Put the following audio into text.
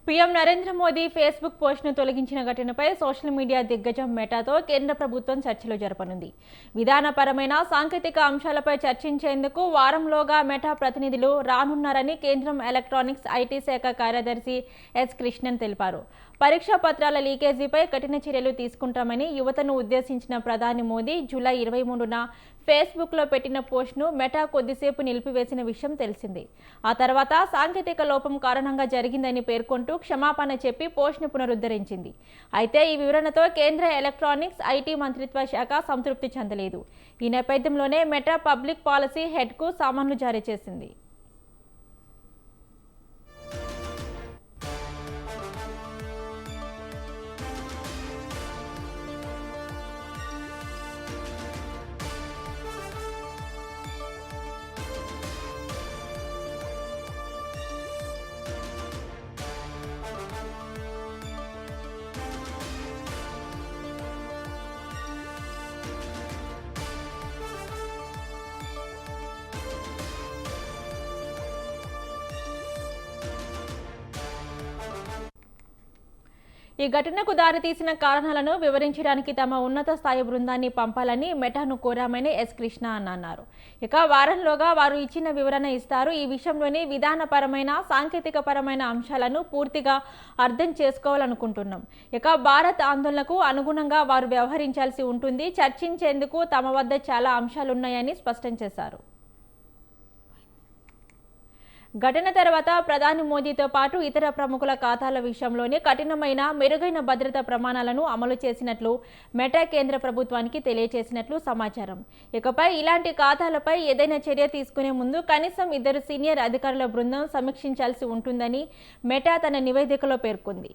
PM Narendra Modi Facebook పోస్ట్ను తొలగించిన ఘటనపై social media దిగ్గజం మెటాతో కేంద్ర ప్రభుత్వం చర్చలు జరపనుంది. విధానపరమైన సాంకేతిక అంశాలపై చర్చించేందుకు వారంలోగా మెటా ప్రతినిధులు రానున్నారని కేంద్రం ఎలక్ట్రానిక్స్ ఐటీ శాఖ కార్యదర్శి ఎస్ కృష్ణన్ తెలిపారు. పరీక్షా పత్రాల లీకేజీపై కఠిన చర్యలు తీసుకుంటామని యువతను ఉద్దేశించిన ప్రధాని మోదీ జూలై 23న ఫేస్బుక్లో పెట్టిన పోస్ట్ను మెటా కొద్దిసేపు నిలిపివేసిన విషయం తెలిసిందే. ఆ తర్వాత సాంకేతిక లోపం కారణంగా జరిగిందని పేర్కొంటూ క్షమాపణ చెప్పి పోస్ట్ను పునరుద్ధరించింది. అయితే ఈ వివరణతో కేంద్ర ఎలక్ట్రానిక్స్ ఐటీ మంత్రిత్వ శాఖ సంతృప్తి చెందలేదు. ఈ నేపథ్యంలోనే మెటా పబ్లిక్ పాలసీ హెడ్కు సమన్లు జారీ చేసింది. ఈ ఘటనకు దారితీసిన కారణాలను వివరించడానికి తమ ఉన్నత స్థాయి బృందాన్ని పంపాలని మెటాను కోరామని ఎస్ కృష్ణ అన్నారు. ఇక వారంలోగా వారు ఇచ్చిన వివరణ ఇస్తారు. ఈ విషయంలోని విధానపరమైన సాంకేతికపరమైన అంశాలను పూర్తిగా అర్థం చేసుకోవాలనుకుంటున్నాం. ఇక భారత్ ఆందోళనకు అనుగుణంగా వారు వ్యవహరించాల్సి ఉంటుంది. చర్చించేందుకు తమ వద్ద చాలా అంశాలున్నాయని స్పష్టం చేశారు. ఘటన తర్వాత ప్రధాని మోదీతో పాటు ఇతర ప్రముఖుల ఖాతాల విషయంలోనే కఠినమైన మెరుగైన భద్రతా ప్రమాణాలను అమలు చేసినట్లు మెటా కేంద్ర ప్రభుత్వానికి తెలియజేసినట్లు సమాచారం. ఇకపై ఇలాంటి ఖాతాలపై ఏదైనా చర్య తీసుకునే ముందు కనీసం 2 సీనియర్ అధికారుల బృందం సమీక్షించాల్సి ఉంటుందని మెటా తన నివేదికలో పేర్కొంది.